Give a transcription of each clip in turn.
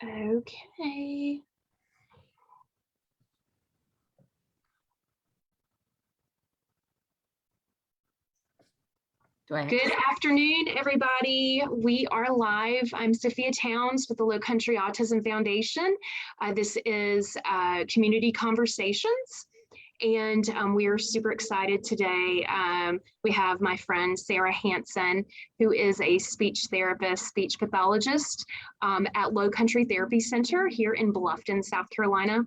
Okay. Good afternoon, everybody. We are live. I'm Sophia Towns with the Low Country Autism Foundation. This is Community Conversations, and we are super excited today. We have my friend Sarah Hansen, who is a speech therapist, speech pathologist at Low Country Therapy Center here in Bluffton, South Carolina.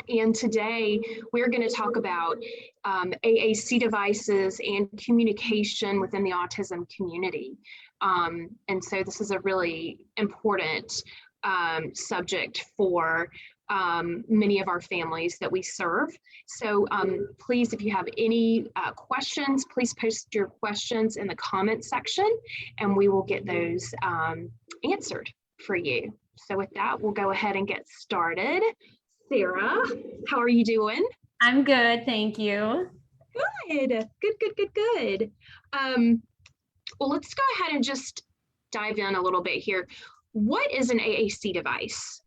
And today we're going to talk about AAC devices and communication within the autism community. And so this is a really important subject for many of our families that we serve. So please, if you have any questions, please post your questions in the comment section and we will get those answered for you. So with that, we'll go ahead and get started. Sarah, how are you doing? I'm good, thank you. Good. Well, let's go ahead and just dive in a little bit here. What is an AAC device?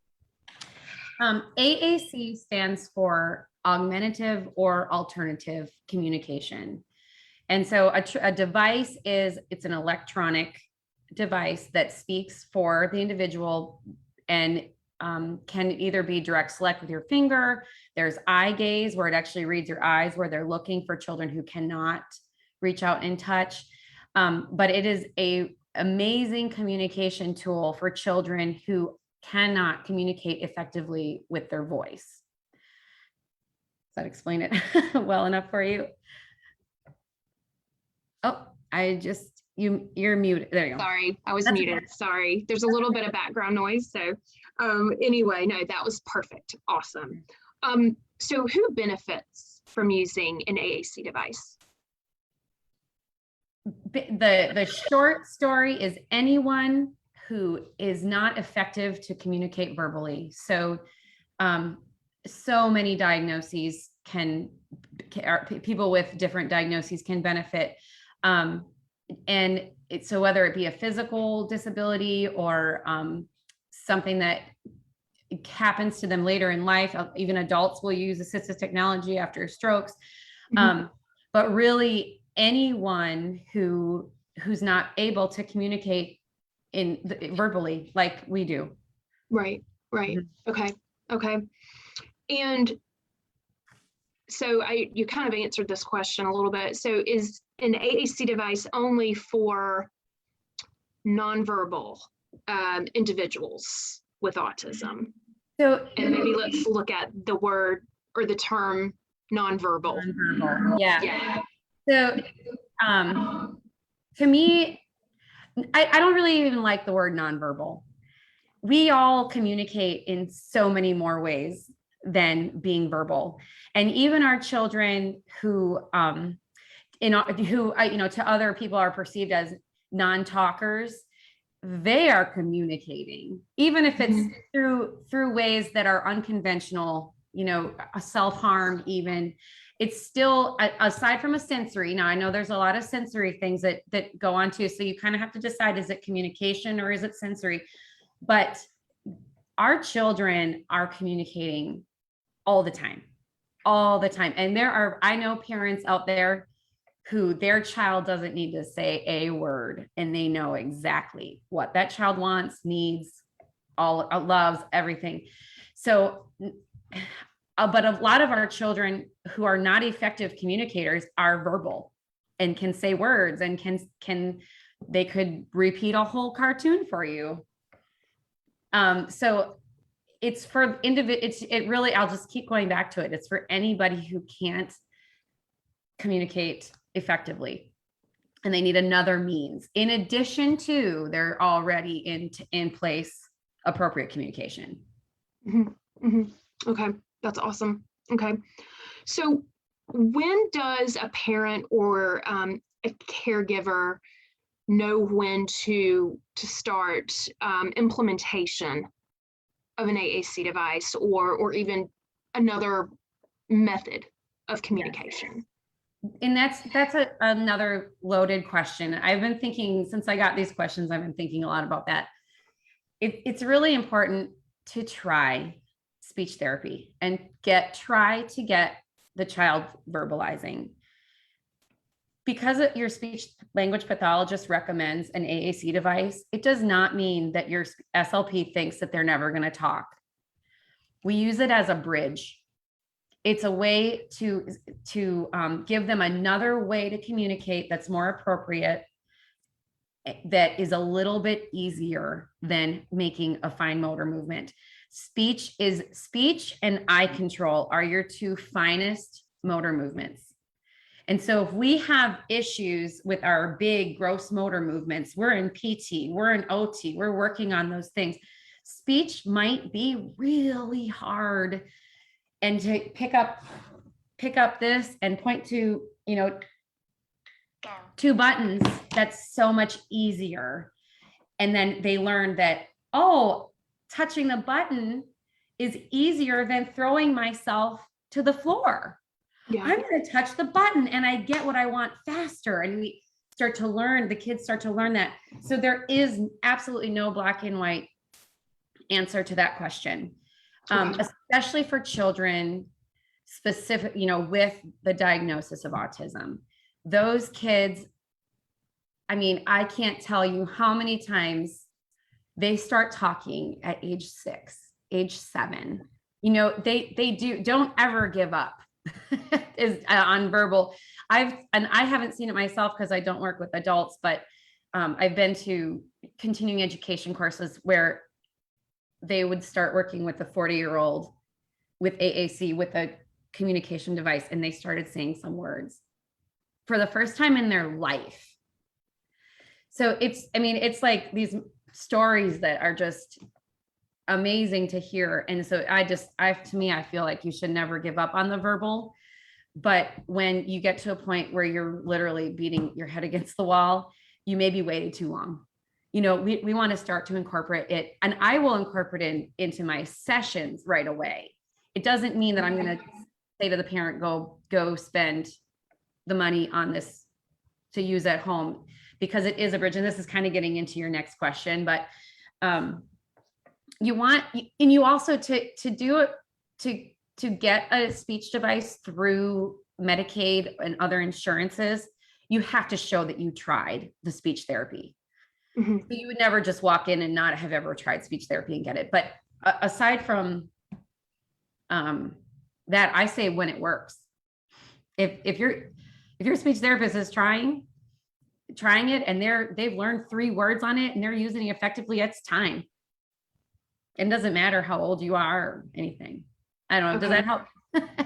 AAC stands for augmentative or alternative communication. And so a device it's an electronic device that speaks for the individual and can either be direct select with your finger. There's eye gaze where it actually reads your eyes, where they're looking for children who cannot reach out and touch. But it is an amazing communication tool for children who cannot communicate effectively with their voice. Does that explain it well enough for you? Oh, you're muted. There you go. Sorry, I was muted. Sorry. There's a little bit of background noise. So anyway, no, that was perfect. Awesome. So who benefits from using an AAC device? The short story is anyone who is not effective to communicate verbally. So so many diagnoses people with different diagnoses can benefit. So whether it be a physical disability or something that happens to them later in life, even adults will use assistive technology after strokes. But really anyone who's not able to communicate verbally like we do. Right. Okay. And so you kind of answered this question a little bit. So is an AAC device only for nonverbal individuals with autism? So, and maybe let's look at the word or the term nonverbal. Yeah. So to me, I don't really even like the word nonverbal. We all communicate in so many more ways than being verbal. And even our children who to other people are perceived as non-talkers, they are communicating, even if it's through ways that are unconventional, a self-harm even. It's still, aside from a sensory, now I know there's a lot of sensory things that go on too, so you kind of have to decide, is it communication or is it sensory? But our children are communicating all the time. And I know parents out there who their child doesn't need to say a word and they know exactly what that child wants, needs, loves, everything. So, but a lot of our children who are not effective communicators are verbal and can say words and they could repeat a whole cartoon for you. So it's for I'll just keep going back to it. It's for anybody who can't communicate effectively and they need another means in addition to their already in place appropriate communication. Okay, that's awesome. Okay, so when does a parent or a caregiver know when to start implementation of an AAC device or even another method of communication? And that's another loaded question. I've been thinking, since I got these questions, I've been thinking a lot about that. It's really important to try speech therapy and try to get the child verbalizing. Because your speech language pathologist recommends an AAC device, it does not mean that your SLP thinks that they're never going to talk. We use it as a bridge. It's a way to give them another way to communicate that's more appropriate, that is a little bit easier than making a fine motor movement. Speech and eye control are your two finest motor movements. And so if we have issues with our big gross motor movements, we're in PT, we're in OT, we're working on those things. Speech might be really hard. And to pick up this and point to, two buttons, that's so much easier. And then they learn that, oh, touching the button is easier than throwing myself to the floor. Yeah. I'm going to touch the button and I get what I want faster. And we start to learn, the kids start to learn that. So there is absolutely no black and white answer to that question, especially for children specific, with the diagnosis of autism. Those kids, I mean, I can't tell you how many times they start talking at age 6, age 7. Don't ever give up is on verbal. I haven't seen it myself because I don't work with adults, but I've been to continuing education courses where they would start working with a 40-year-old with AAC with a communication device, and they started saying some words for the first time in their life. So it's like these stories that are just amazing to hear. And so to me, I feel like you should never give up on the verbal, but when you get to a point where you're literally beating your head against the wall, you maybe waited too long. We want to start to incorporate it, and I will incorporate it into my sessions right away. It doesn't mean that I'm going to say to the parent, go spend the money on this to use at home, because it is a bridge. And this is kind of getting into your next question, but you also to do it, to get a speech device through Medicaid and other insurances, you have to show that you tried the speech therapy. Mm-hmm. So you would never just walk in and not have ever tried speech therapy and get it. But aside from that, I say when it works. If your speech therapist is trying it and they've learned 3 words on it and they're using it effectively, it's time. It doesn't matter how old you are or anything. I don't know. Okay. Does that help?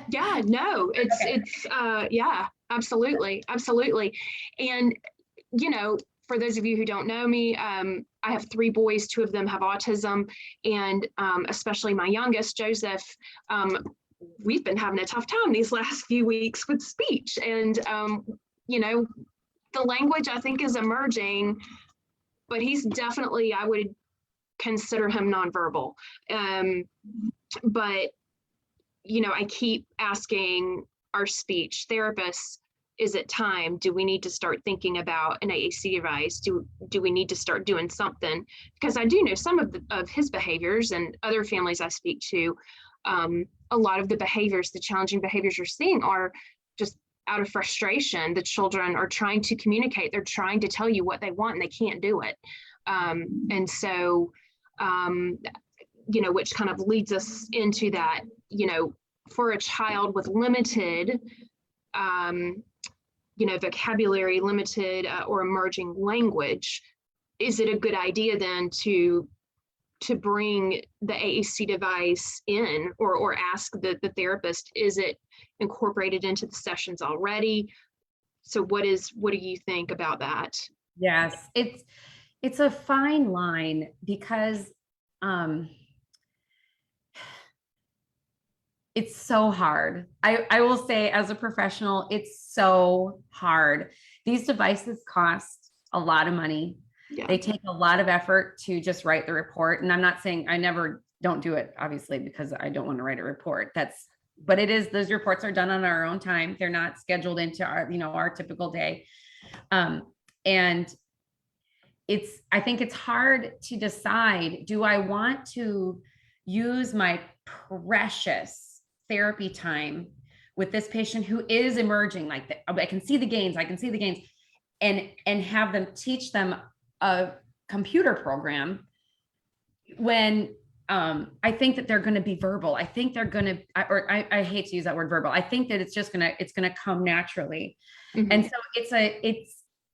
Yeah, no, it's yeah, absolutely. And, for those of you who don't know me, I have 3 boys, 2 of them have autism, and especially my youngest, Joseph, we've been having a tough time these last few weeks with speech. And, the language I think is emerging, but he's definitely, I would consider him nonverbal. But, I keep asking our speech therapists, is it time? Do we need to start thinking about an AAC device? Do we need to start doing something? Because I do know some of his behaviors, and other families I speak to, a lot of the challenging behaviors you're seeing are just out of frustration. The children are trying to communicate. They're trying to tell you what they want and they can't do it. And so, which kind of leads us into that, for a child with limited, vocabulary, limited or emerging language, is it a good idea then to bring the AAC device in, or ask the therapist, is it incorporated into the sessions already? So what do you think about that? Yes, it's a fine line, because it's so hard. I will say, as a professional, it's so hard. These devices cost a lot of money. Yeah. They take a lot of effort to just write the report. And I'm not saying I don't do it, obviously, because I don't want to write a report. But it is, those reports are done on our own time. They're not scheduled into our typical day. And I think it's hard to decide, do I want to use my precious therapy time with this patient who is emerging, like I can see the gains, and have them teach them a computer program when I think that they're going to be verbal. I think they're going to, I hate to use that word verbal. I think that it's going to come naturally. Mm-hmm. And so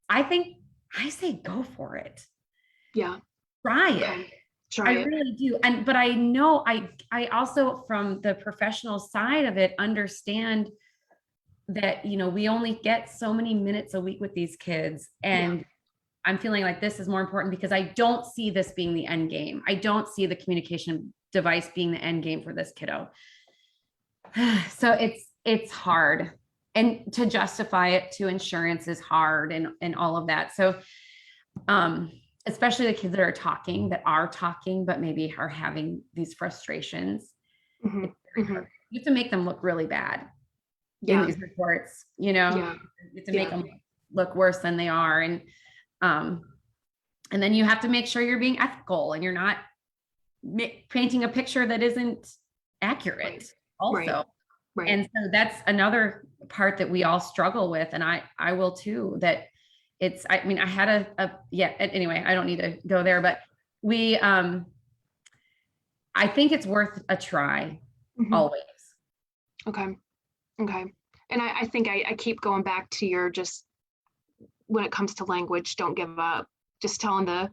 I think I say, go for it. Yeah. Try Okay. it. Try it. Really do. But I know I also, from the professional side of it, understand that, we only get so many minutes a week with these kids. And I'm feeling like this is more important because I don't see this being the end game. I don't see the communication device being the end game for this kiddo. So it's hard. And to justify it to insurance is hard and all of that. So, especially the kids that are talking, but maybe are having these frustrations. Mm-hmm. Mm-hmm. You have to make them look really bad in these reports, you have to make them look worse than they are. And then you have to make sure you're being ethical and you're not painting a picture that isn't accurate also. Right. And so that's another part that we all struggle with. And I will too, that I had anyway, I don't need to go there, but I think it's worth a try. Mm-hmm. Always. Okay. And I think I keep going back to your, just when it comes to language, don't give up. Just telling the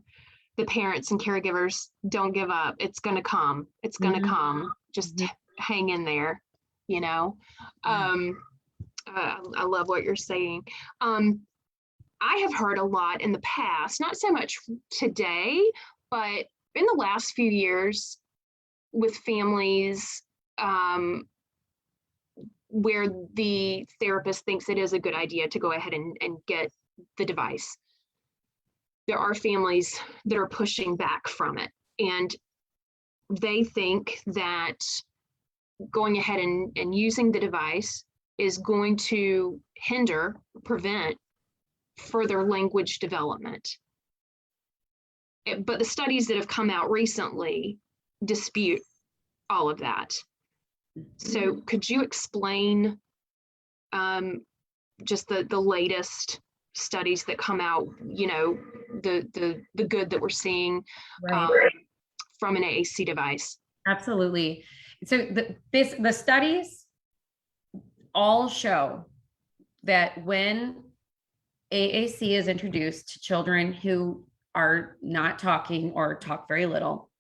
parents and caregivers, don't give up. It's going to come. It's going to mm-hmm. come. Just hang in there, I love what you're saying. I have heard a lot in the past, not so much today, but in the last few years with families where the therapist thinks it is a good idea to go ahead and get the device. There are families that are pushing back from it, and they think that going ahead and using the device is going to prevent further language development. But the studies that have come out recently dispute all of that. So could you explain just the latest studies that come out, the good that we're seeing from an AAC device? Absolutely. So the studies all show that when AAC is introduced to children who are not talking or talk very little,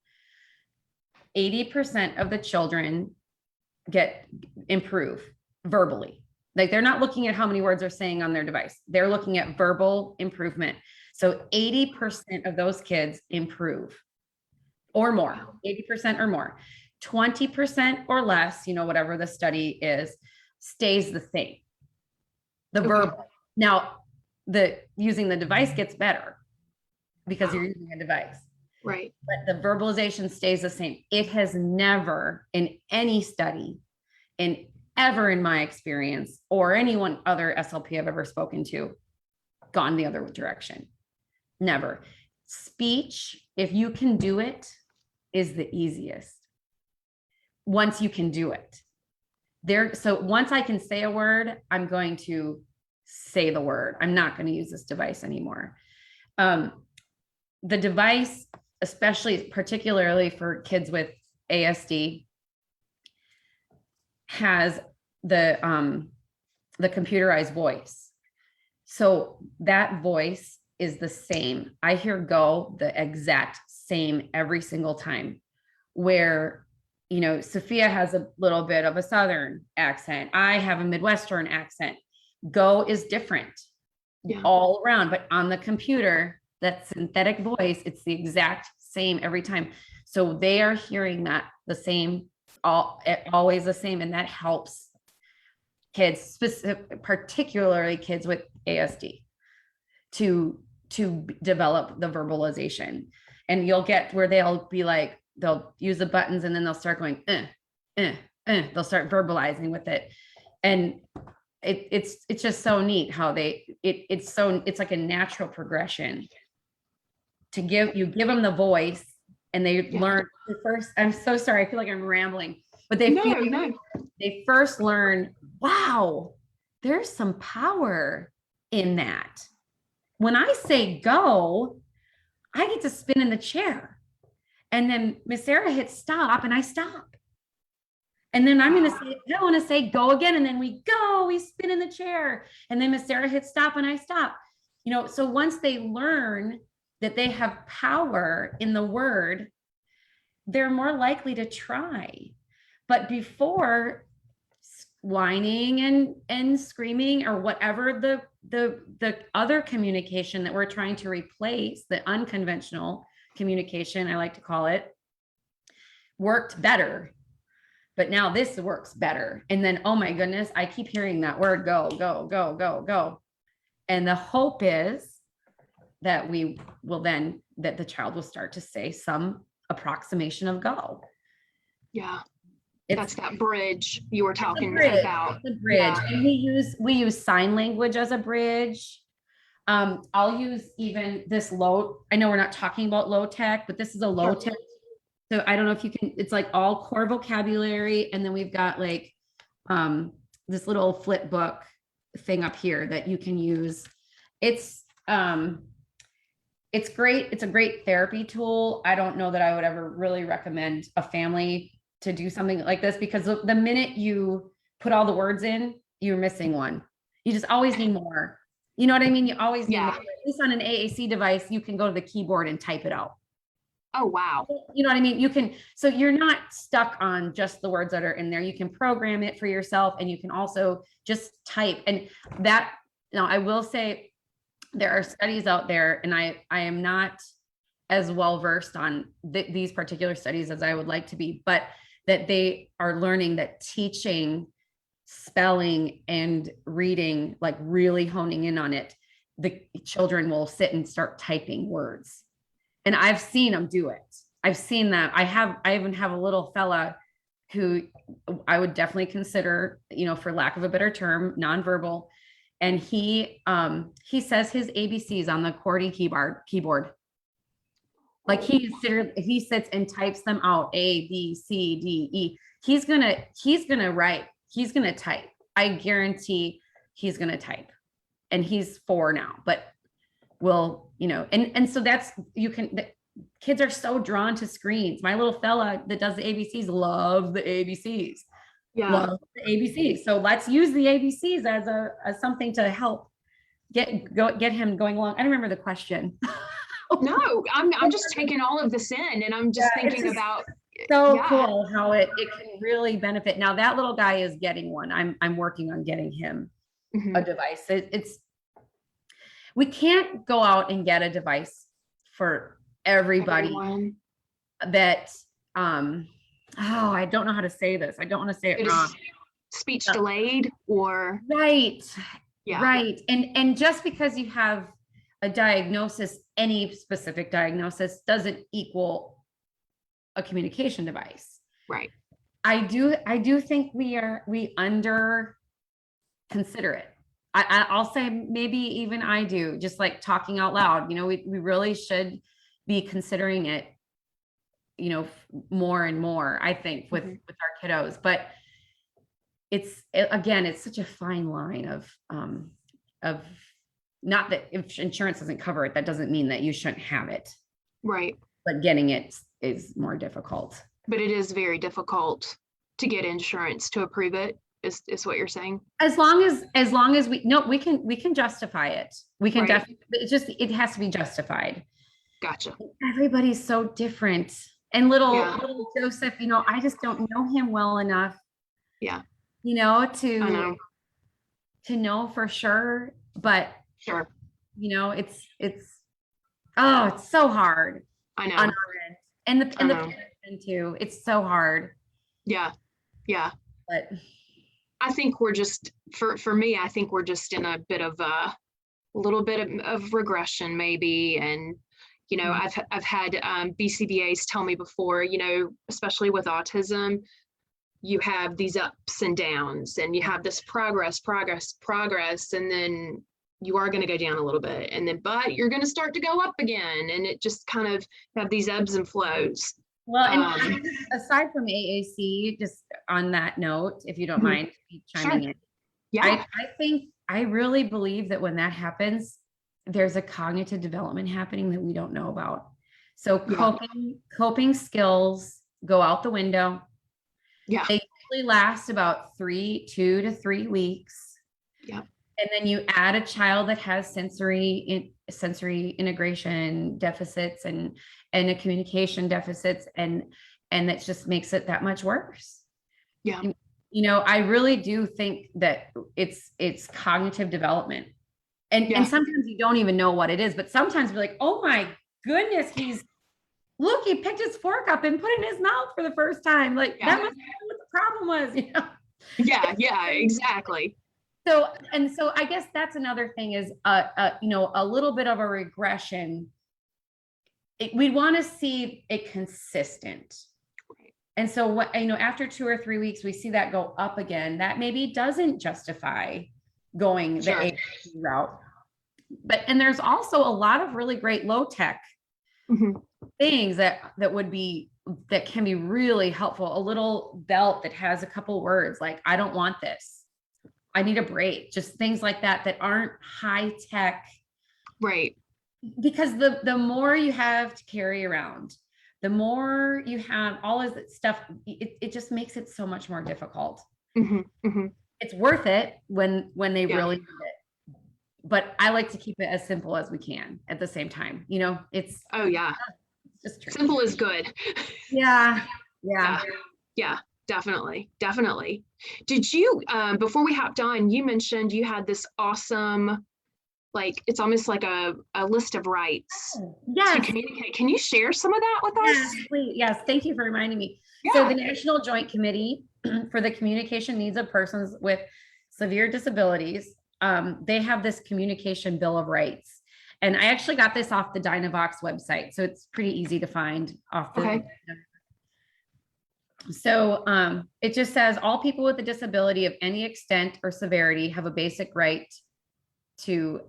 80% of the children improve verbally. Like, they're not looking at how many words they're saying on their device. They're looking at verbal improvement. So 80% of those kids improve or more, 80% or more. 20% or less, whatever the study is, stays the same. The verbal. Now, using the device gets better because you're using a device. Right. But the verbalization stays the same. It has never in any study, ever in my experience, or anyone other SLP I've ever spoken to, gone the other direction. Never. Speech, if you can do it, is the easiest. Once you can do it. So once I can say a word, I'm going to say the word. I'm not going to use this device anymore. The device, particularly for kids with ASD, has the computerized voice. So that voice is the same. I hear go the exact same every single time, where Sophia has a little bit of a Southern accent. I have a Midwestern accent. Go is different all around, but on the computer, that synthetic voice, it's the exact same every time. So they are hearing that the same, always the same. And that helps kids, particularly kids with ASD, to develop the verbalization. And you'll get where they'll use the buttons and then they'll start going, they'll start verbalizing with it. And it's just so neat how it's like a natural progression to give them the voice and they Yeah. learn first. I'm so sorry. I feel like I'm rambling, but No. they first learn, wow, there's some power in that. When I say go, I get to spin in the chair. And then Miss Sarah hits stop and I stop. And then I'm going to say, I want to say go again. And then we spin in the chair. And then Miss Sarah hits stop and I stop. You know, so once they learn that they have power in the word, they're more likely to try. But before, whining and screaming or whatever the other communication that we're trying to replace, the unconventional communication, I like to call it, worked better. But now this works better. And then, oh my goodness, I keep hearing that word, go, go, go, go, go. And the hope is that we will then, that the child will start to say some approximation of go. Yeah. That's that bridge you were talking about. It's a bridge. Yeah. And we use sign language as a bridge. I'll use even this low, I know we're not talking about low tech, but this is a low tech. So I don't know if you can, it's like all core vocabulary. And then we've got like this little flip book thing up here that you can use. It's great. It's a great therapy tool. I don't know that I would ever really recommend a family to do something like this, because the minute you put all the words in, you're missing one. You just always need more. You know what I mean? You always need more. At least on an AAC device, you can go to the keyboard and type it out. Oh, wow. You know what I mean? You can, so you're not stuck on just the words that are in there. You can program it for yourself, and you can also just type. And that, now I will say there are studies out there, and I am not as well versed on these particular studies as I would like to be, but that they are learning that teaching spelling and reading, like really honing in on it, the children will sit and start typing words. And I've seen them do it. I've seen that. I even have a little fella who I would definitely consider, you know, for lack of a better term, nonverbal. And he says his ABCs on the QWERTY keyboard. Like he sits and types them out, A, B, C, D, E. He's gonna write, he's gonna type. I guarantee he's gonna type. And he's 4 now, but will, you know, and so that's, the kids are so drawn to screens. My little fella that does the ABCs loves the ABCs. Yeah. Loves the ABCs. So let's use the ABCs as something to help get him going along. I don't remember the question. No, I'm just taking all of this in, and I'm just thinking about so cool how it can really benefit. Now that little guy is getting one. I'm working on getting him a device. We can't go out and get a device for everybody. That I don't know how to say this. I don't want to say it wrong. Speech delayed or right. Yeah. Right. And just because you have a diagnosis, any specific diagnosis, doesn't equal a communication device. Right. I do think we under consider it. I'll say maybe even I do, just like talking out loud, you know, we really should be considering it, you know, more and more, I think, with our kiddos. But again, it's such a fine line of not that if insurance doesn't cover it, that doesn't mean that you shouldn't have it. Right. But getting it is more difficult. But it is very difficult to get insurance to approve it, is what you're saying? As long as we can justify it. We can definitely, it has to be justified. Gotcha. Everybody's so different. And little Joseph, you know, I just don't know him well enough. Yeah. You know, to know for sure. But sure, you know, it's so hard. I know. On our end. And the parents too. It's so hard. Yeah. Yeah. But I think we're just, for me, I think we're just in a bit of a little bit of regression maybe. And, you know, I've had BCBAs tell me before, you know, especially with autism, you have these ups and downs, and you have this progress, and then you are going to go down a little bit, and then, but you're going to start to go up again. And it just kind of have these ebbs and flows. Well, and aside from AAC, just on that note, if you don't mind chiming in. Yeah. I really believe that when that happens, there's a cognitive development happening that we don't know about. So coping skills go out the window. Yeah. They usually last about 2 to 3 weeks. Yeah. And then you add a child that has sensory integration deficits and a communication deficits, and that just makes it that much worse. Yeah. You know, I really do think that it's cognitive development. And sometimes you don't even know what it is, but sometimes we're like, oh my goodness, he picked his fork up and put it in his mouth for the first time. Like that must be what the problem was, you know? Yeah, exactly. So I guess that's another thing is, you know, a little bit of a regression. We want to see it consistent. And so what, you know, after 2 or 3 weeks, we see that go up again. That maybe doesn't justify going the AAC route. And there's also a lot of really great low tech things that can be really helpful. A little belt that has a couple words like, I don't want this, I need a break, just things like that aren't high tech. Right. Because the more you have to carry around, the more you have all of that stuff, it just makes it so much more difficult. It's worth it when they really need it. But I like to keep it as simple as we can at the same time. You know, it's just tricky. Simple is good. Yeah, definitely. Did you, before we hopped on, you mentioned you had this awesome, like, it's almost like a list of rights to communicate. Can you share some of that with us? Yes, please. Yes, thank you for reminding me. So the National Joint Committee for the Communication Needs of Persons with Severe Disabilities, they have this Communication Bill of Rights. And I actually got this off the Dynavox website, so it's pretty easy to find off the So it just says all people with a disability of any extent or severity have a basic right to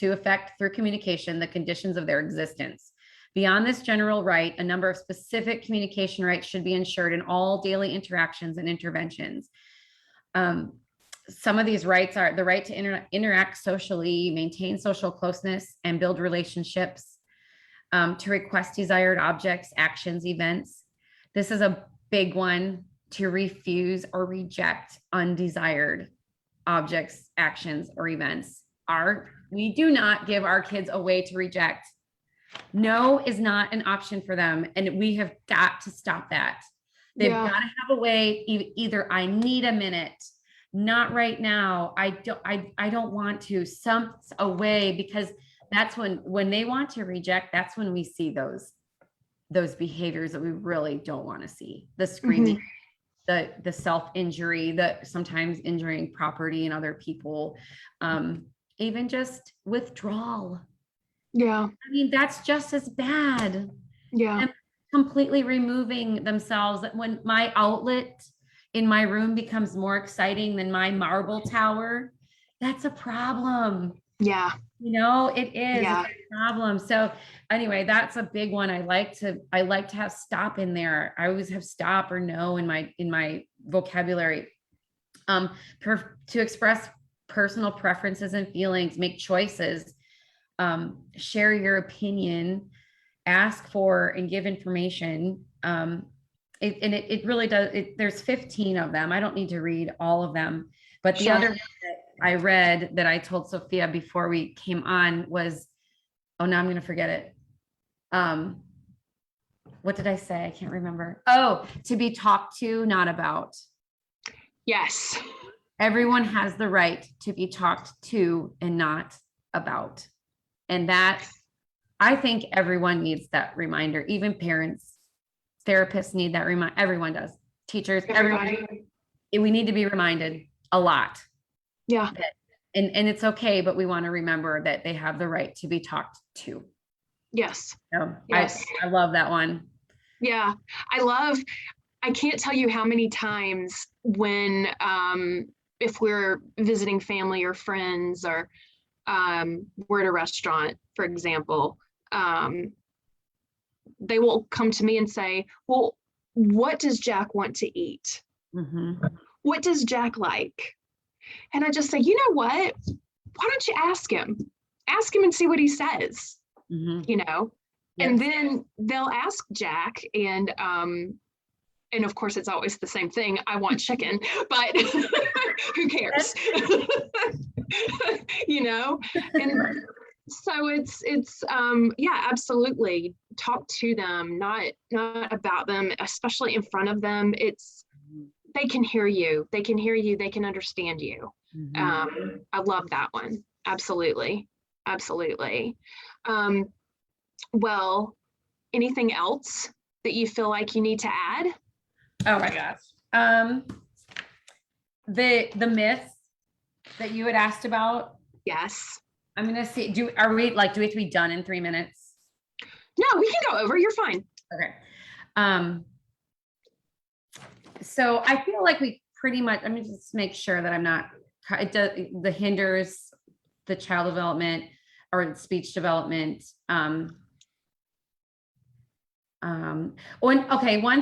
affect through communication the conditions of their existence. Beyond this general right, a number of specific communication rights should be ensured in all daily interactions and interventions. Some of these rights are the right to interact socially, maintain social closeness, and build relationships, to request desired objects, actions, events. This is a big one, to refuse or reject undesired objects, actions, or events. We do not give our kids a way to reject. No is not an option for them. And we have got to stop that. They've got to have a way, either I need a minute, not right now, I don't want to, a way, because that's when they want to reject, that's when we see those behaviors that we really don't want to see. The screaming, the self-injury, the sometimes injuring property and other people, even just withdrawal. I mean, that's just as bad. And completely removing themselves. When my outlet in my room becomes more exciting than my marble tower, that's a problem. You know, it is a problem. So anyway, that's a big one. I like to have stop in there. I always have stop or no in my vocabulary. To express personal preferences and feelings, make choices, share your opinion, ask for and give information. It really does. There's 15 of them. I don't need to read all of them, but the other one that I read that I told Sophia before we came on was, oh, now I'm going to forget it. What did I say? I can't remember. Oh, to be talked to, not about. Yes. Everyone has the right to be talked to and not about. And that, I think everyone needs that reminder. Even parents, therapists need that reminder. Everyone does. Teachers, everyone. We need to be reminded a lot. And it's okay, but we want to remember that they have the right to be talked to. So I love that one. I can't tell you how many times when, if we're visiting family or friends, or we're at a restaurant, for example, they will come to me and say, well, what does Jack want to eat? What does Jack like? And I just say, you know what? Why don't you ask him? Ask him and see what he says, you know? Yes. And then they'll ask Jack, and of course it's always the same thing. I want chicken, but who cares? You know? And so it's yeah, absolutely. Talk to them, not about them, especially in front of them. It's, they can hear you. They can hear you. They can understand you. I love that one. Absolutely. Absolutely. Well, anything else that you feel like you need to add? Oh my gosh. The myth that you had asked about. Yes. I'm going to see, do we have to be done in 3 minutes? No, we can go over. You're fine. Okay. So I feel like we pretty much, let me just make sure that I'm not, the hinders the child development or speech development. One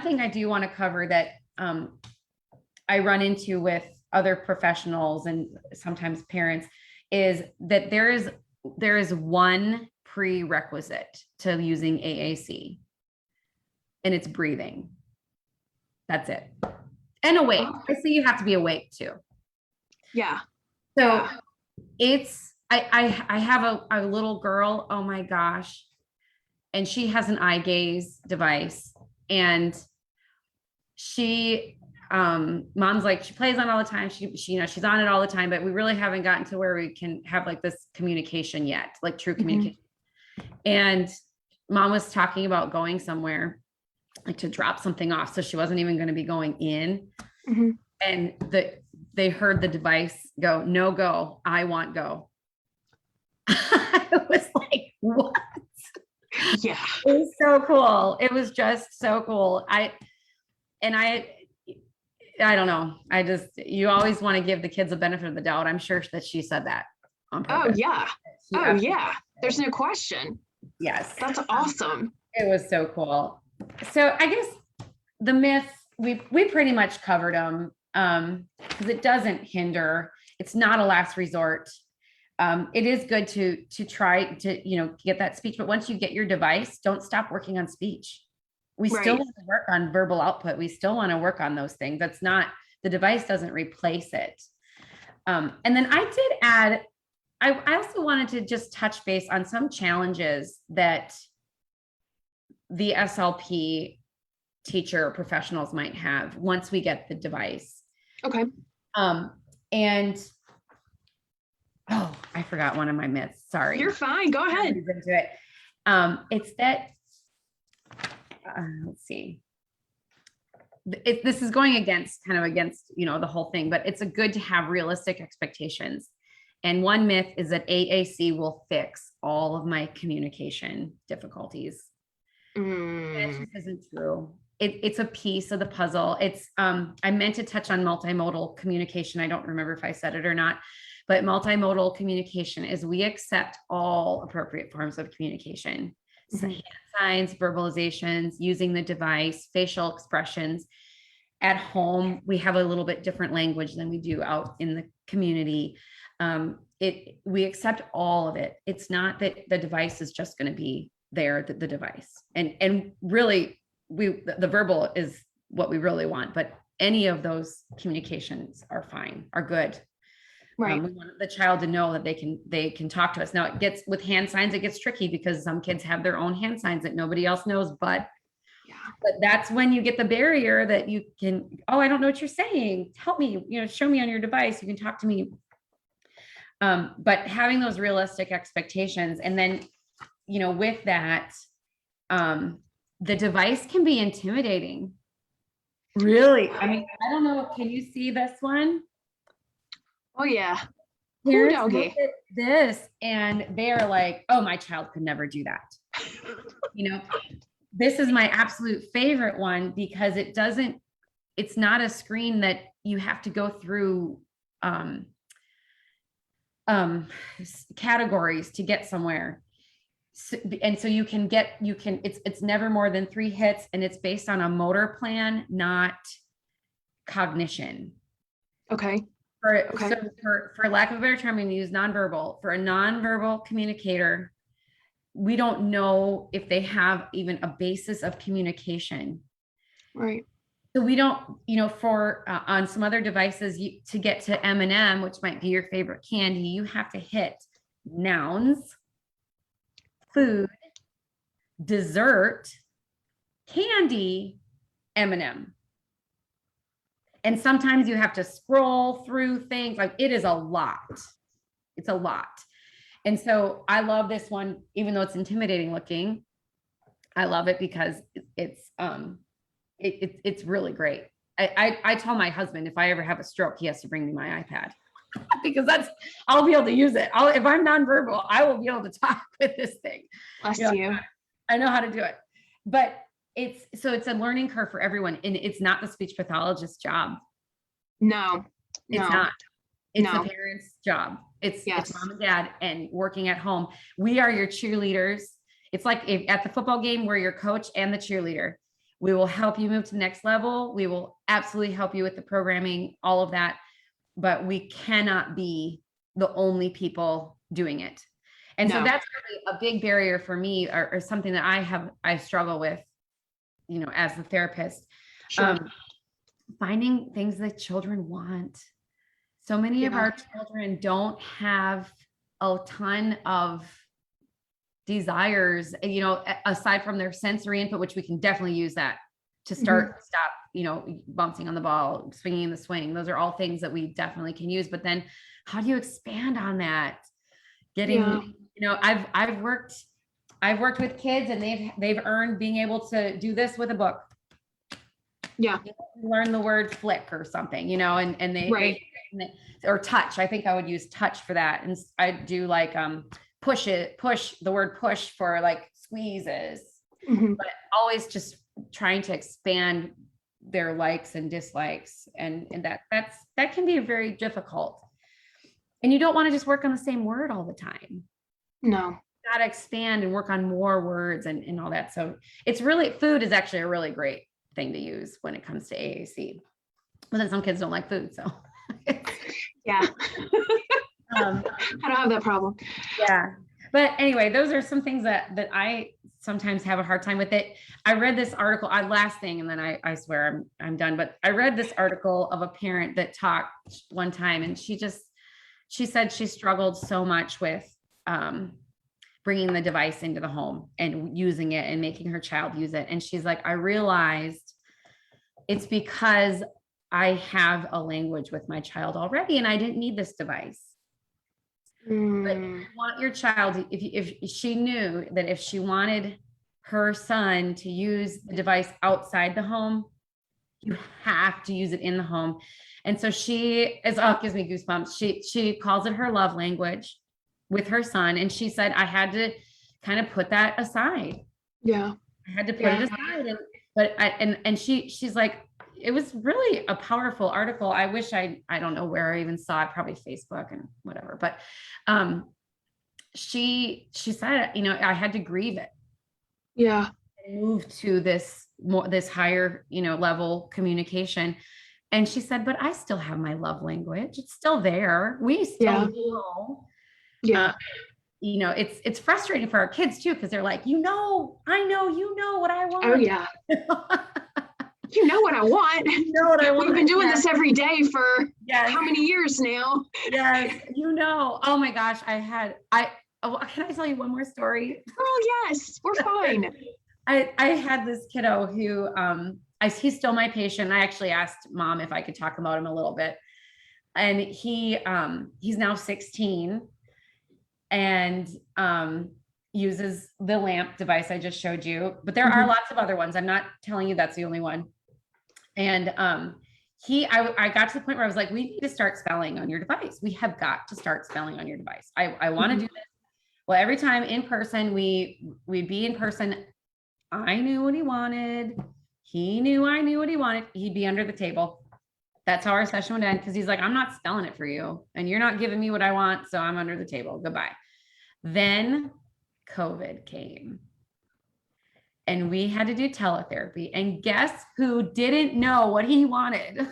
thing I do want to cover that I run into with other professionals and sometimes parents is that there is one prerequisite to using AAC, and it's breathing. That's it. And awake. I see you have to be awake too. Yeah. So it's, I have a little girl, oh my gosh, and she has an eye gaze device, and she, mom's like, she plays on all the time. She, you know, she's on it all the time, but we really haven't gotten to where we can have like this communication yet, like true communication. And mom was talking about going somewhere, like to drop something off. So she wasn't even going to be going in. And they heard the device go, no go, I want go. I was like, what? Yeah. It was so cool. It was just so cool. I don't know. You always want to give the kids a benefit of the doubt. I'm sure that she said that on purpose. Oh yeah. Oh yeah. There's no question. Yes. That's awesome. It was so cool. So I guess the myths, we pretty much covered them, because it doesn't hinder. It's not a last resort. It is good to try to, you know, get that speech, but once you get your device, don't stop working on speech. We still want to work on verbal output. We still want to work on those things. That's not, the device doesn't replace it. And then I did add, I also wanted to just touch base on some challenges that the SLP teacher professionals might have once we get the device. Okay. And I forgot one of my myths. Sorry. You're fine. Go ahead. Into it. It's that, let's see. This is going against, you know, the whole thing, but it's good to have realistic expectations. And one myth is that AAC will fix all of my communication difficulties. That just isn't true. It's a piece of the puzzle. It's, I meant to touch on multimodal communication. I don't remember if I said it or not, but multimodal communication is we accept all appropriate forms of communication. So hand signs, verbalizations, using the device, facial expressions. At home, we have a little bit different language than we do out in the community. We accept all of it. It's not that the device is just going to be there, the device. And really, the verbal is what we really want, but any of those communications are fine, are good. Right. We want the child to know that they can talk to us. Now it gets, with hand signs, it gets tricky because some kids have their own hand signs that nobody else knows, but that's when you get the barrier that you can, oh, I don't know what you're saying. Help me, you know, show me on your device. You can talk to me. But having those realistic expectations, and then, you know, with that, the device can be intimidating. Really? I mean, I don't know. Can you see this one? Oh yeah. Parents look at this and they're like, oh, my child could never do that. You know, this is my absolute favorite one because it's not a screen that you have to go through, categories to get somewhere. And so it's never more than 3 hits, and it's based on a motor plan, not cognition. Okay. So for lack of a better term, I'm going to use nonverbal. For a nonverbal communicator, we don't know if they have even a basis of communication. Right. So we don't, for on some other devices, to get to M&M, which might be your favorite candy, you have to hit nouns, food, dessert, candy, M&M. And sometimes you have to scroll through things. Like, it is a lot. It's a lot. And so I love this one, even though it's intimidating looking. I love it because it's really great. I tell my husband, if I ever have a stroke, he has to bring me my iPad because I'll be able to use it. If I'm nonverbal, I will be able to talk with this thing. Bless you. I know how to do it, but it's a learning curve for everyone, and it's not the speech pathologist's job. No, it's not. It's the parent's job. It's mom and dad and working at home. We are your cheerleaders. It's like if at the football game, we're your coach and the cheerleader. We will help you move to the next level. We will absolutely help you with the programming, all of that, but we cannot be the only people doing it. And so that's really a big barrier for me, or something that I struggle with, as the therapist. Sure. Finding things that children want. So many of our children don't have a ton of desires, aside from their sensory input, which we can definitely use that to stop, bouncing on the ball, swinging the swing. Those are all things that we definitely can use. But then how do you expand on that? I've worked with kids, and they've earned being able to do this with a book. Yeah. Learn the word flick or something, and they or touch. I think I would use touch for that. And I do like, push the word push for like squeezes, but always just trying to expand their likes and dislikes. And that can be very difficult. And you don't want to just work on the same word all the time. No. You got to expand and work on more words and all that. So food is actually a really great thing to use when it comes to AAC. But then some kids don't like food, so yeah. I don't have that problem. Yeah. But anyway, those are some things that I sometimes have a hard time with it. I read this article, last thing, and then I swear I'm done, but I read this article of a parent that talked one time, and she said she struggled so much with bringing the device into the home and using it and making her child use it. And she's like, I realized it's because I have a language with my child already, and I didn't need this device. But you want your child, if she knew that if she wanted her son to use the device outside the home, you have to use it in the home. And so it gives me goosebumps. She calls it her love language with her son. And she said, I had to kind of put that aside. Yeah. I had to put it aside. She's like, it was really a powerful article. I wish I don't know where I even saw it, probably Facebook and whatever. But she said, I had to grieve it. Yeah. And move to this higher, level communication. And she said, but I still have my love language. It's still there. We still know. Yeah. It's frustrating for our kids too, because they're like, I know what I want. Oh yeah. You know what I want. You know what I want. We've been doing this every day for how many years now? Yes. Oh my gosh. can I tell you one more story? Oh yes, we're fine. I had this kiddo who, he's still my patient. I actually asked mom if I could talk about him a little bit. And he's now 16 and, uses the lamp device I just showed you, but there are lots of other ones. I'm not telling you that's the only one. And I got to the point where I was like, we need to start spelling on your device. We have got to start spelling on your device. I want to do this. Well, every time in person, we'd be in person. I knew what he wanted. He knew I knew what he wanted. He'd be under the table. That's how our session would end. Cause he's like, I'm not spelling it for you and you're not giving me what I want. So I'm under the table. Goodbye. Then COVID came and we had to do teletherapy. And guess who didn't know what he wanted?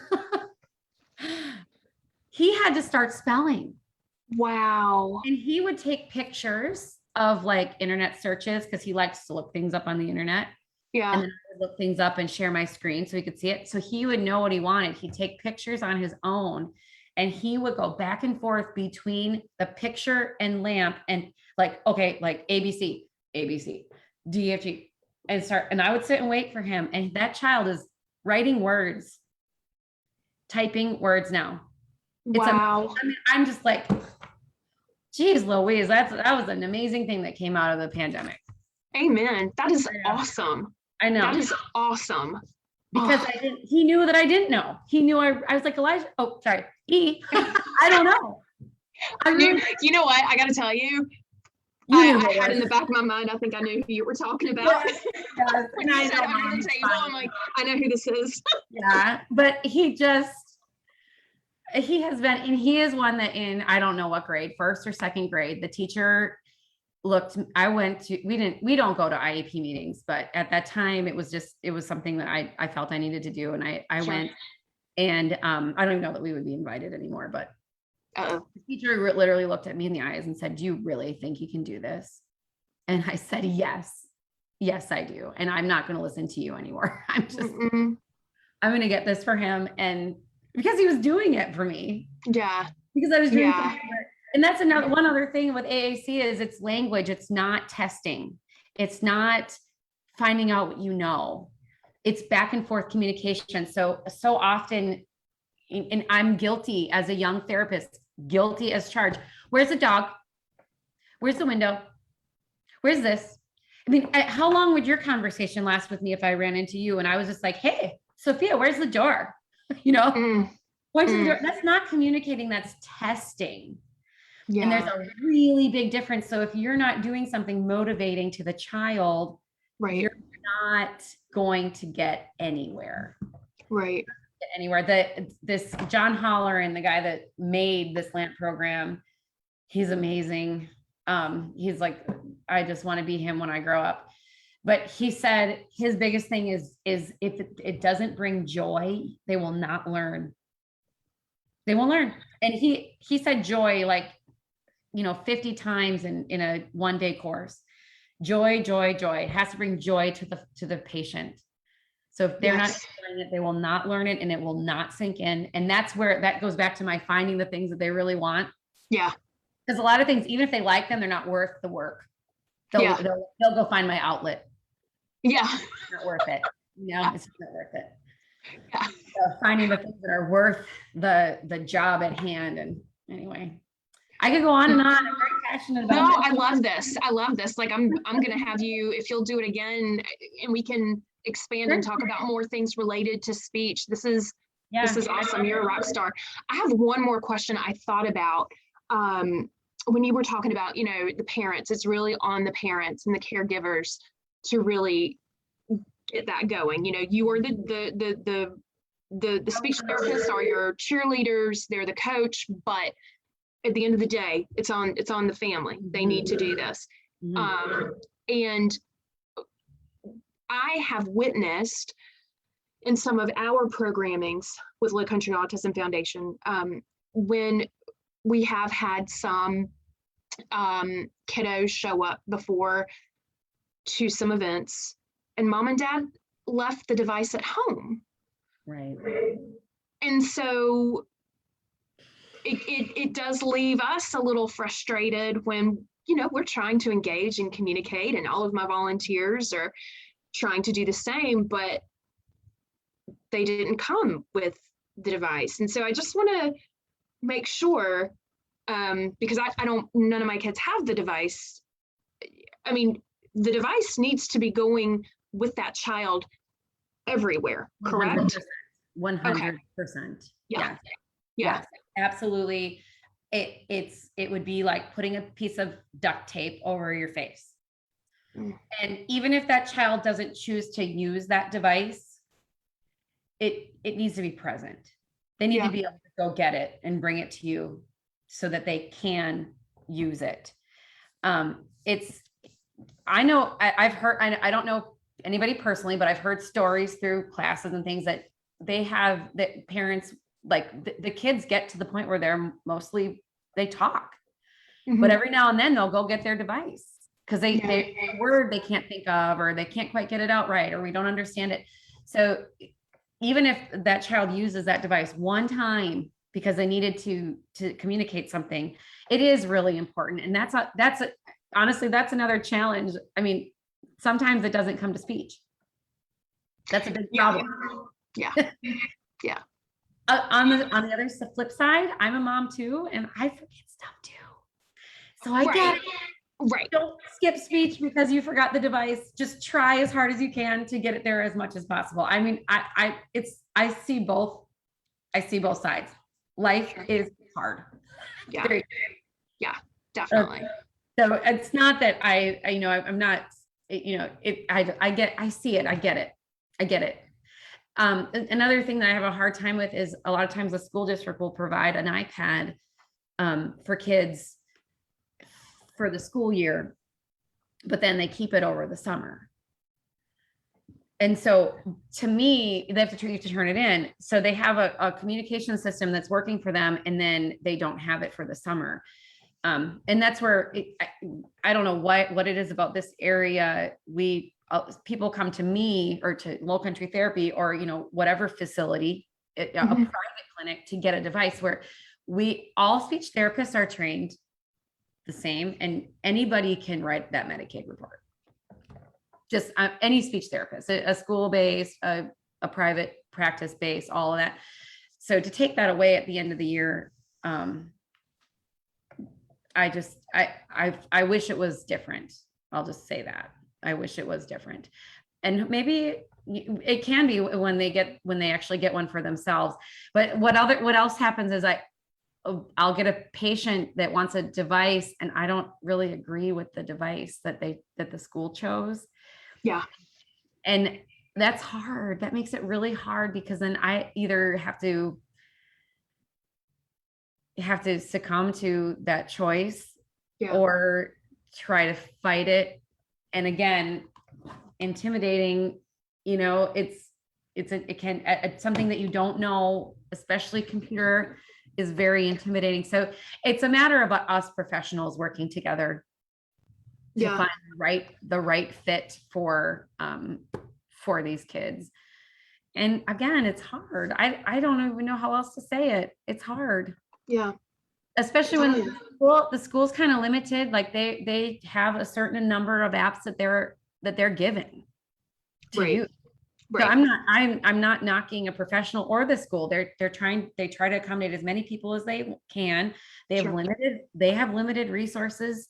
He had to start spelling. Wow. And he would take pictures of like internet searches because he likes to look things up on the internet. Yeah. And then I would look things up and share my screen so he could see it. So he would know what he wanted. He'd take pictures on his own and he would go back and forth between the picture and lamp and like, okay, like ABC, DFG, and start. And I would sit and wait for him. And that child is writing words, typing words now. Wow. I mean, I'm just like, geez, Louise, that was an amazing thing that came out of the pandemic. Amen. That is awesome. I know. That is awesome. Because he knew that I didn't know. He knew I was like, Elijah, oh, sorry. I don't know. You know what? I got to tell you, I had in the back of my mind, I think I knew who you were talking about. Yes. When you said under the table, I'm like, I know who this is. Yeah, but he has been, and he is one that in, I don't know what grade, first or second grade, the teacher looked, we don't go to IEP meetings, but at that time it was something that I felt I needed to do. And I Sure. went and I don't even know that we would be invited anymore, but Uh-oh. the teacher literally looked at me in the eyes and said, do you really think you can do this? And I said, yes, I do. And I'm not going to listen to you anymore. I'm going to get this for him. And because he was doing it for me. Yeah. Because I was doing things for it. And that's one other thing with AAC is it's language. It's not testing. It's not finding out what you know. It's back and forth communication. So often, and I'm guilty as a young therapist, guilty as charged. Where's the dog? Where's the window? Where's this? I mean, how long would your conversation last with me if I ran into you and I was just like, hey, Sophia, where's the door? Point to the door. That's not communicating, that's testing. Yeah. And there's a really big difference. So if you're not doing something motivating to the child, right, you're not going to get anywhere. Right. This John Holler and the guy that made this LAMP program, he's amazing. He's like, I just want to be him when I grow up. But he said his biggest thing is if it doesn't bring joy, they will not learn. They won't learn. And he said joy, like, 50 times in a 1-day course. Joy. It has to bring joy to the patient. So if they're not learning it, they will not learn it and it will not sink in. And that's where that goes back to my finding the things that they really want. Yeah. Because a lot of things, even if they like them, they're not worth the work. They'll go find my outlet. Yeah. It's not worth it. It's not worth it. Yeah. So finding the things that are worth the job at hand. And anyway, I could go on and on. I'm very passionate about it. No, I love this. Like I'm going to have you, if you'll do it again and we can expand and talk about more things related to speech. This is awesome. You're a rock star. I have one more question I thought about. When you were talking about, the parents, it's really on the parents and the caregivers to really get that going. You are the speech therapists are your cheerleaders, they're the coach, but at the end of the day, it's on the family. They need to do this. And I have witnessed in some of our programmings with Low Country Autism Foundation, when we have had some kiddos show up before to some events and mom and dad left the device at home. Right. And so it does leave us a little frustrated when, we're trying to engage and communicate, and all of my volunteers are trying to do the same, but they didn't come with the device. And so I just want to make sure, because none of my kids have the device. I mean, the device needs to be going with that child everywhere, correct? 100%. Yeah. Yes, absolutely. It would be like putting a piece of duct tape over your face. And even if that child doesn't choose to use that device, it needs to be present. They need Yeah. to be able to go get it and bring it to you so that they can use it. I know I've heard, I don't know anybody personally, but I've heard stories through classes and things that that parents, like the kids get to the point where they talk, but every now and then they'll go get their device because they word they can't think of, or they can't quite get it out right, or we don't understand it. So even if that child uses that device one time because they needed to communicate something, it is really important. And honestly, that's another challenge. I mean, sometimes it doesn't come to speech. That's a big problem. Yeah. Yeah. On the other flip side, I'm a mom too, and I forget stuff too. So I get it. Right. Don't skip speech because you forgot the device. Just try as hard as you can to get it there as much as possible. I mean, I see both sides. Life is hard. Yeah. Yeah, definitely. So it's not that I'm not, I see it. I get it. Another thing that I have a hard time with is a lot of times the school district will provide an iPad for kids for the school year, but then they keep it over the summer. And so to me, they have to turn it in. So they have a communication system that's working for them, and then they don't have it for the summer. And that's where I don't know what it is about this area. People come to me or to Low Country Therapy or, whatever facility, a private clinic, to get a device where all speech therapists are trained the same, and anybody can write that Medicaid report. Just any speech therapist, a school-based, a private practice-based, all of that. So to take that away at the end of the year, I wish it was different. I'll just say that. I wish it was different. And maybe it can be when they actually get one for themselves. But what else happens is I'll get a patient that wants a device, and I don't really agree with the device that the school chose. Yeah. And that's hard. That makes it really hard, because then I either have to succumb to that choice, or try to fight it. And again, intimidating, it's something that you don't know, especially computer, is very intimidating. So it's a matter of us professionals working together to find the right fit for these kids. And again, it's hard. I don't even know how else to say it. It's hard. Yeah. Especially when the school's kind of limited. Like they have a certain number of apps that they're giving to you. Right. So I'm not knocking a professional or the school. They try to accommodate as many people as they can. They have limited resources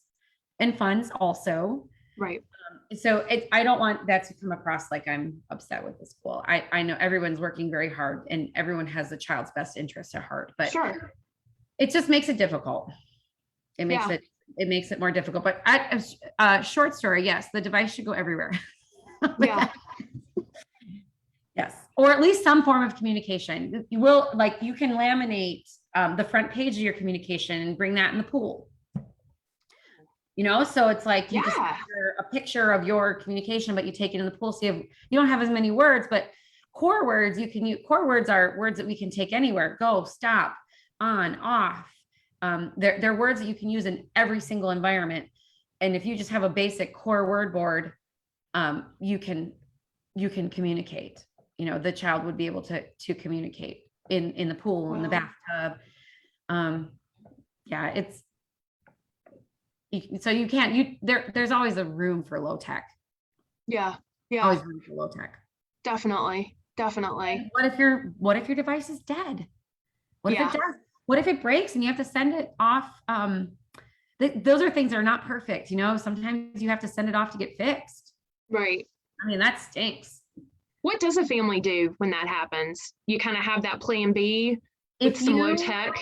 and funds also. Right. So I don't want that to come across like I'm upset with the school. I know everyone's working very hard, and everyone has the child's best interest at heart, but it just makes it difficult. It makes it more difficult. But short story, yes, the device should go everywhere. Yeah. Yes, or at least some form of communication. You can laminate the front page of your communication and bring that in the pool. So it's like you just picture a picture of your communication, but you take it in the pool. So you don't have as many words, but core words you can use. Core words are words that we can take anywhere. Go, stop, on, off. They're words that you can use in every single environment. And if you just have a basic core word board, you can communicate. The child would be able to communicate in the pool, in the bathtub. So you can't, there's always a room for low tech. Yeah. Yeah. Always room for low tech. Definitely. What if your device is dead? What if it does? What if it breaks and you have to send it off? Those are things that are not perfect. Sometimes you have to send it off to get fixed. Right. I mean, that stinks. What does a family do when that happens? You kind of have that plan B with some low tech.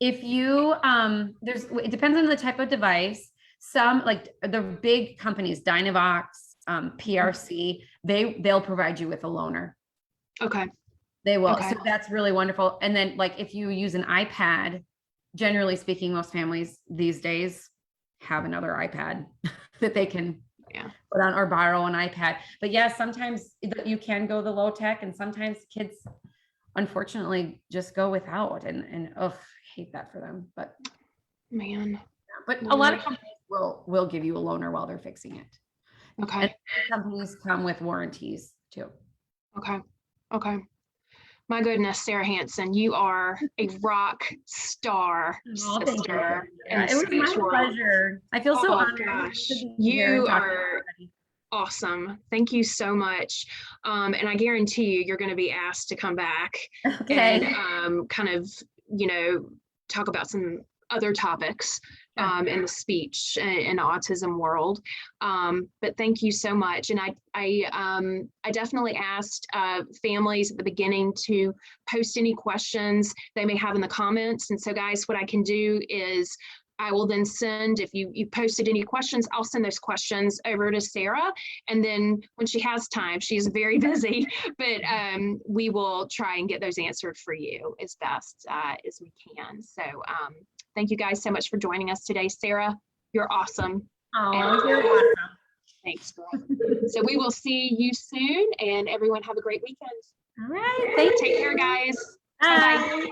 If you, it depends on the type of device. Some, like the big companies, Dynavox, PRC, they'll provide you with a loaner. Okay. They will. Okay. So that's really wonderful. And then like if you use an iPad, generally speaking, most families these days have another iPad that they can put on or borrow an iPad. But yeah, sometimes you can go the low tech, and sometimes kids unfortunately just go without, and I hate that for them. But a lot of companies will give you a loaner while they're fixing it. Okay. And companies come with warranties too. Okay. My goodness, Sarah Hansen, you are a rock star, sister. It was my pleasure. I feel so honored. Gosh, you are awesome. Thank you so much. And I guarantee you're going to be asked to come back and kind of, talk about some other topics in the speech and autism world. But thank you so much. And I definitely asked families at the beginning to post any questions they may have in the comments. And so guys, what I can do is I will then send, if you posted any questions, I'll send those questions over to Sarah. And then when she has time, she's very busy, but we will try and get those answered for you as best as we can. So thank you guys so much for joining us today. Sarah, you're awesome. You're awesome. Thanks, girl. So we will see you soon, and everyone have a great weekend. All right. Take care, guys. Bye. Bye.